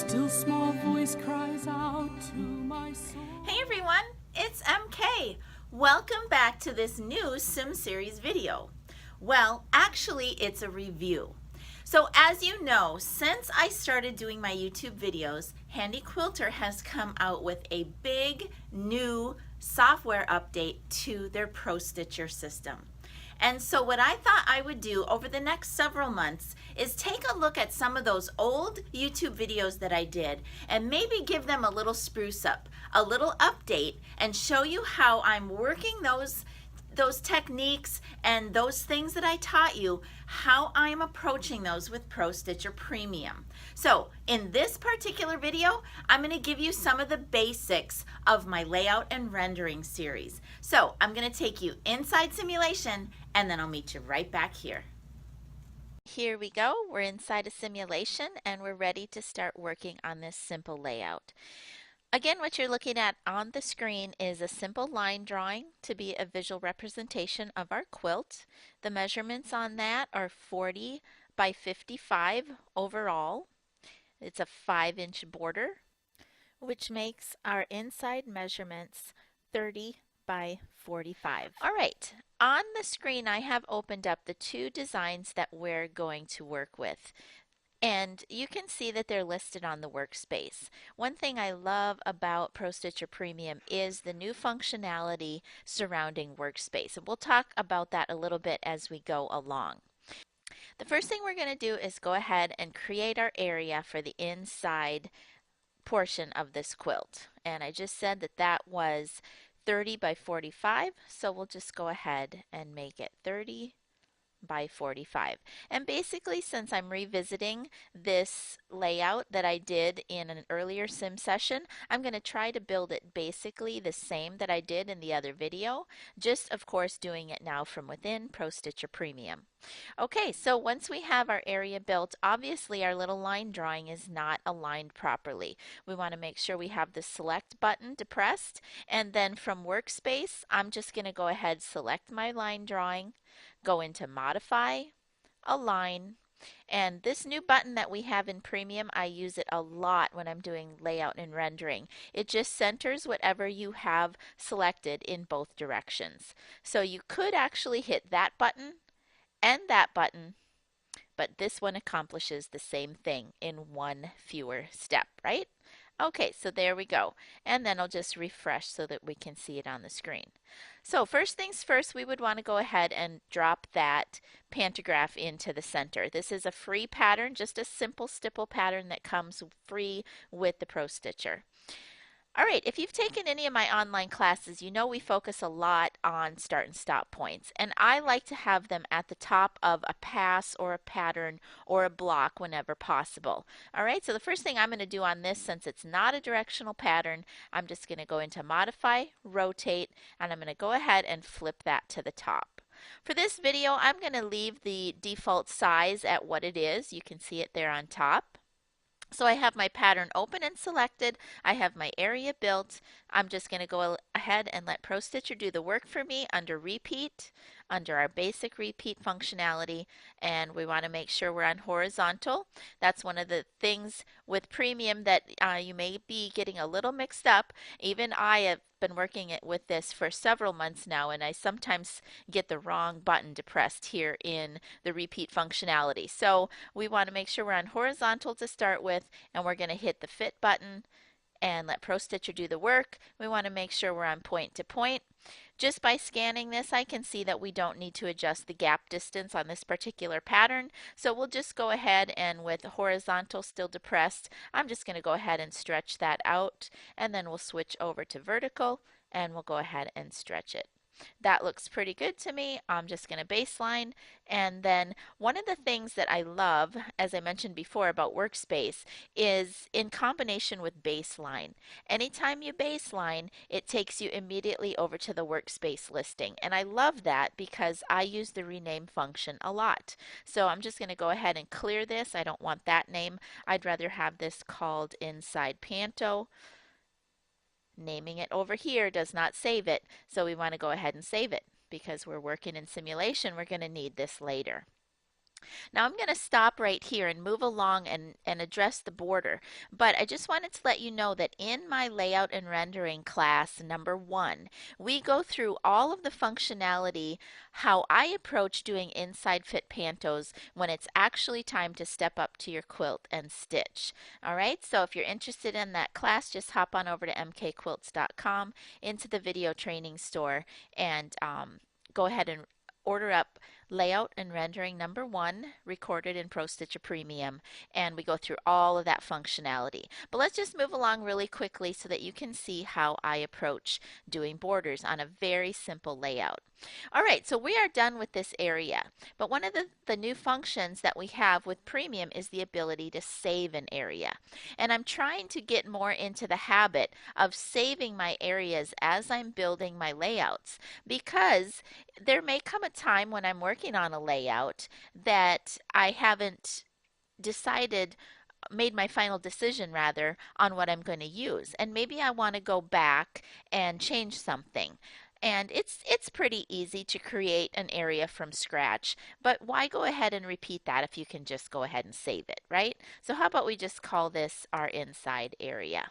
still small voice cries out to my soul. Hey everyone, it's MK. Welcome back to this new Sim Series video. Well, actually, it's a review. So as you know, since I started doing my YouTube videos, Handy Quilter has come out with a big new software update to their Pro Stitcher system. And so what I thought I would do over the next several months is take a look at some of those old YouTube videos that I did and maybe give them a little spruce up, a little update, and show you how I'm working those techniques and those things that I taught you, how I'm approaching those with Pro Stitcher Premium. So in this particular video, I'm going to give you some of the basics of my layout and rendering series. So I'm going to take you inside simulation and then I'll meet you right back here. Here we go. We're inside a simulation and we're ready to start working on this simple layout. Again, what you're looking at on the screen is a simple line drawing to be a visual representation of our quilt. The measurements on that are 40 by 55 overall. It's a 5-inch border, which makes our inside measurements 30 by 45. All right, on the screen I have opened up the two designs that we're going to work with. And you can see that they're listed on the workspace. One thing I love about Pro Stitcher Premium is the new functionality surrounding workspace. And we'll talk about that a little bit as we go along. The first thing we're going to do is go ahead and create our area for the inside portion of this quilt. And I just said that that was 30 by 45, so we'll just go ahead and make it 30 by 45. And basically, since I'm revisiting this layout that I did in an earlier sim session, I'm going to try to build it basically the same that I did in the other video, just of course doing it now from within Pro Stitcher Premium. Okay, so once we have our area built, obviously our little line drawing is not aligned properly. We want to make sure we have the select button depressed, and then from workspace, I'm just going to go ahead, select my line drawing, go into modify, align, and this new button that we have in Premium, I use it a lot when I'm doing layout and rendering. It just centers whatever you have selected in both directions. So you could actually hit that button and that button, but this one accomplishes the same thing in one fewer step, right? Okay, so there we go. And then I'll just refresh so that we can see it on the screen. So first things first, we would want to go ahead and drop that pantograph into the center. This is a free pattern, just a simple stipple pattern that comes free with the Pro Stitcher. All right, if you've taken any of my online classes, you know we focus a lot on start and stop points, and I like to have them at the top of a pass or a pattern or a block whenever possible. All right, so the first thing I'm going to do on this, since it's not a directional pattern, I'm just going to go into Modify, Rotate, and I'm going to go ahead and flip that to the top. For this video, I'm going to leave the default size at what it is. You can see it there on top. So I have my pattern open and selected. I have my area built. I'm just going to go ahead and let Pro Stitcher do the work for me under repeat, under our basic repeat functionality, and we want to make sure we're on horizontal. That's one of the things with Premium that you may be getting a little mixed up. Even I have been working with this for several months now, and I sometimes get the wrong button depressed here in the repeat functionality. So we want to make sure we're on horizontal to start with, and we're going to hit the fit button and let Pro Stitcher do the work. We want to make sure we're on point to point. Just by scanning this, I can see that we don't need to adjust the gap distance on this particular pattern. So we'll just go ahead and with horizontal still depressed, I'm just going to go ahead and stretch that out, and then we'll switch over to vertical and we'll go ahead and stretch it. That looks pretty good to me. I'm just going to baseline, and then one of the things that I love, as I mentioned before about workspace, is in combination with baseline. Anytime you baseline, it takes you immediately over to the workspace listing, and I love that because I use the rename function a lot. So I'm just going to go ahead and clear this. I don't want that name. I'd rather have this called Inside Panto. Naming it over here does not save it, so we want to go ahead and save it because we're working in simulation. We're going to need this later. Now I'm going to stop right here and move along and address the border, but I just wanted to let you know that in my layout and rendering class number 1, we go through all of the functionality, how I approach doing inside fit pantos when it's actually time to step up to your quilt and stitch. All right, so if you're interested in that class, just hop on over to mkquilts.com into the video training store and go ahead and order up layout and rendering number 1 recorded in Pro Stitcher Premium, and we go through all of that functionality. But let's just move along really quickly so that you can see how I approach doing borders on a very simple layout. All right, so we are done with this area, but one of the new functions that we have with Premium is the ability to save an area, and I'm trying to get more into the habit of saving my areas as I'm building my layouts, because there may come a time when I'm working on a layout that I haven't decided, made my final decision rather, on what I'm going to use. And maybe I want to go back and change something. And it's pretty easy to create an area from scratch, but why go ahead and repeat that if you can just go ahead and save it, right? So how about we just call this our inside area?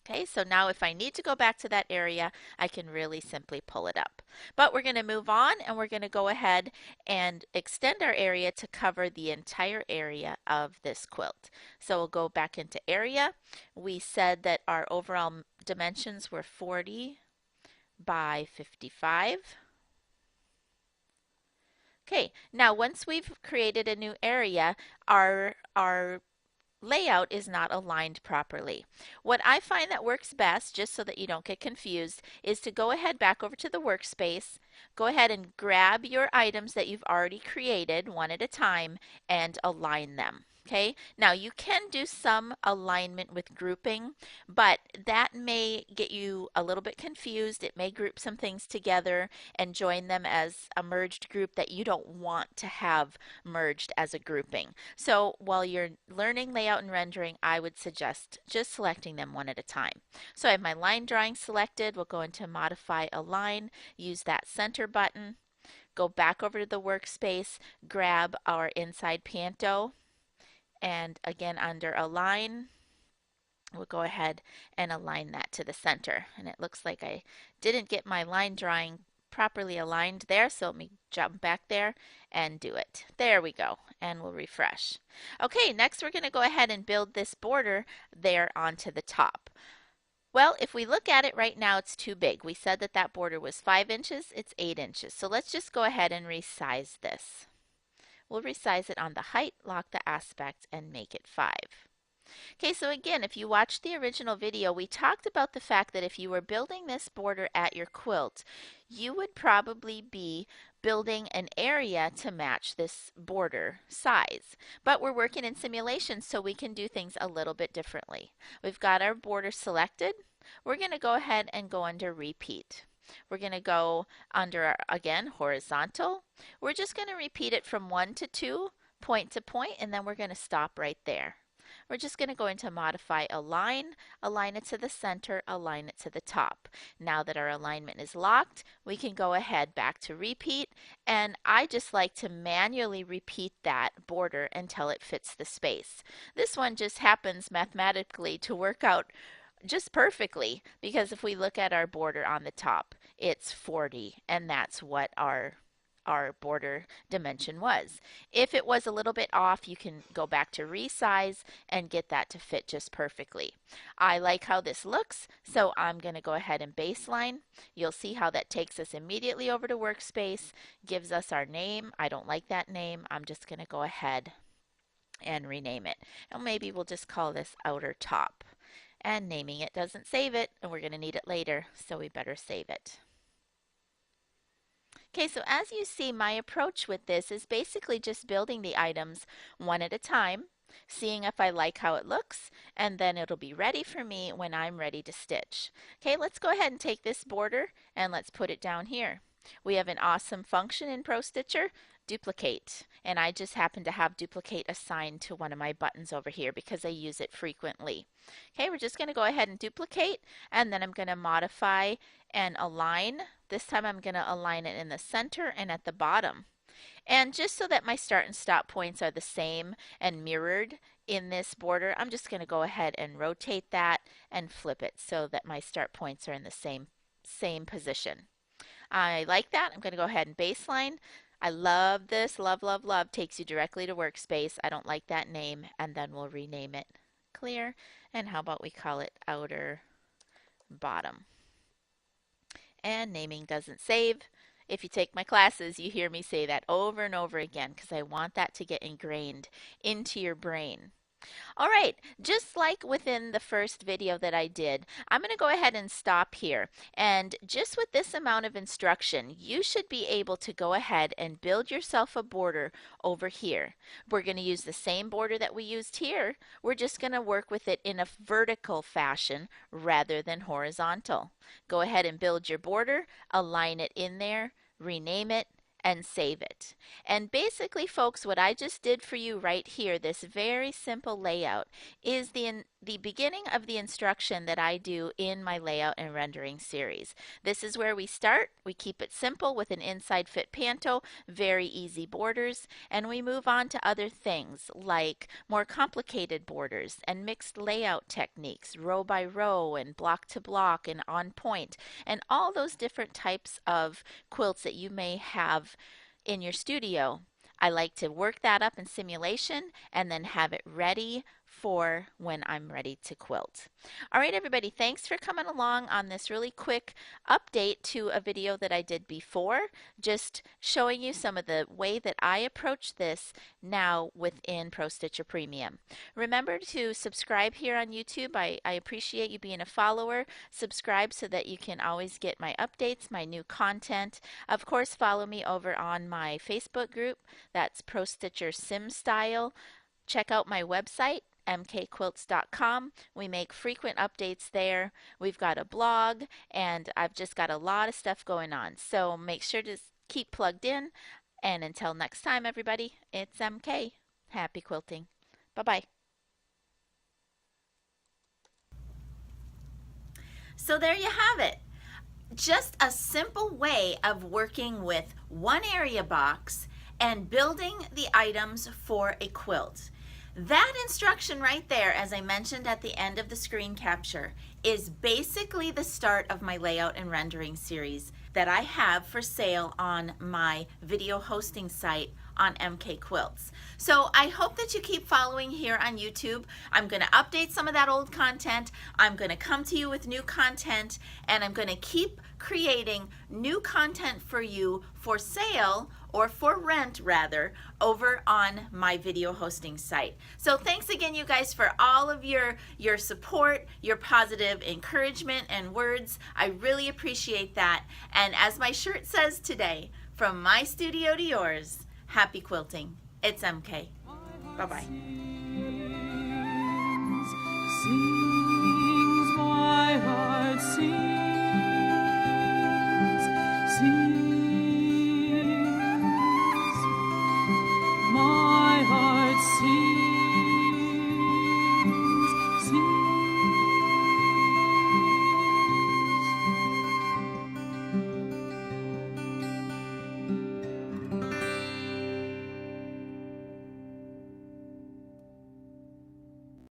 Okay, so now if I need to go back to that area, I can really simply pull it up. But we're going to move on and we're going to go ahead and extend our area to cover the entire area of this quilt. So we'll go back into area. We said that our overall dimensions were 40 by 55. Okay, now once we've created a new area, our layout is not aligned properly. What I find that works best, just so that you don't get confused, is to go ahead back over to the workspace, go ahead and grab your items that you've already created one at a time and align them. Okay, now you can do some alignment with grouping, but that may get you a little bit confused. It may group some things together and join them as a merged group that you don't want to have merged as a grouping. So while you're learning layout and rendering, I would suggest just selecting them one at a time. So I have my line drawing selected. We'll go into Modify Align, use that center button, go back over to the workspace, grab our inside panto, and again under Align, we'll go ahead and align that to the center. And it looks like I didn't get my line drawing properly aligned there, so let me jump back there and do it. There we go, and we'll refresh. Okay, next we're going to go ahead and build this border there onto the top. Well, if we look at it right now, it's too big. We said that that border was 5 inches, it's 8 inches. So let's just go ahead and resize this. We'll resize it on the height, lock the aspect, and make it 5. Okay, so again, if you watched the original video, we talked about the fact that if you were building this border at your quilt, you would probably be building an area to match this border size. But we're working in simulation, so we can do things a little bit differently. We've got our border selected. We're going to go ahead and go under Repeat. We're going to go under, again, horizontal. We're just going to repeat it from 1 to 2, point to point, and then we're going to stop right there. We're just going to go into Modify Align, align it to the center, align it to the top. Now that our alignment is locked, we can go ahead back to Repeat, and I just like to manually repeat that border until it fits the space. This one just happens mathematically to work out just perfectly, because if we look at our border on the top, it's 40, and that's what our border dimension was. If it was a little bit off, you can go back to resize and get that to fit just perfectly. I like how this looks, so I'm going to go ahead and baseline. You'll see how that takes us immediately over to workspace, gives us our name. I don't like that name. I'm just going to go ahead and rename it. And maybe we'll just call this outer top. And naming it doesn't save it, and we're going to need it later, so we better save it. Okay, so as you see, my approach with this is basically just building the items one at a time, seeing if I like how it looks, and then it'll be ready for me when I'm ready to stitch. Okay, let's go ahead and take this border and let's put it down here. We have an awesome function in Pro Stitcher, duplicate, and I just happen to have duplicate assigned to one of my buttons over here because I use it frequently. Okay, we're just going to go ahead and duplicate, and then I'm going to modify and align. This time I'm going to align it in the center and at the bottom. And just so that my start and stop points are the same and mirrored in this border, I'm just going to go ahead and rotate that and flip it so that my start points are in the same position. I like that. I'm going to go ahead and baseline. I love this. Love, love, love. Takes you directly to workspace. I don't like that name. And then we'll rename it clear. And how about we call it outer bottom? And naming doesn't save. If you take my classes, you hear me say that over and over again because I want that to get ingrained into your brain. All right, just like within the first video that I did, I'm going to go ahead and stop here. And just with this amount of instruction, you should be able to go ahead and build yourself a border over here. We're going to use the same border that we used here. We're just going to work with it in a vertical fashion rather than horizontal. Go ahead and build your border, align it in there, rename it, and save it. And basically, folks, what I just did for you right here, this very simple layout, is the beginning of the instruction that I do in my layout and rendering series. This is where we start. We keep it simple with an inside fit panto, very easy borders, and we move on to other things like more complicated borders and mixed layout techniques, row by row and block to block and on point, and all those different types of quilts that you may have in your studio. I like to work that up in simulation and then have it ready for when I'm ready to quilt. All right, everybody, thanks for coming along on this really quick update to a video that I did before, just showing you some of the way that I approach this now within Pro Stitcher Premium. Remember to subscribe here on YouTube. I appreciate you being a follower. Subscribe so that you can always get my updates, my new content. Of course, follow me over on my Facebook group. That's Pro Stitcher Sim Style. Check out my website, mkquilts.com. We make frequent updates there. We've got a blog, and I've just got a lot of stuff going on. So make sure to keep plugged in. And until next time, everybody, it's MK. Happy quilting. Bye-bye. So there you have it. Just a simple way of working with one area box and building the items for a quilt. That instruction right there, as I mentioned at the end of the screen capture, is basically the start of my layout and rendering series that I have for sale on my video hosting site on MK Quilts. So I hope that you keep following here on YouTube. I'm going to update some of that old content. I'm going to come to you with new content, and I'm going to keep creating new content for you for sale, or for rent rather, over on my video hosting site. So thanks again, you guys, for all of your support, your positive encouragement and words. I really appreciate that. And as my shirt says today, from my studio to yours, happy quilting. It's MK. Bye-bye.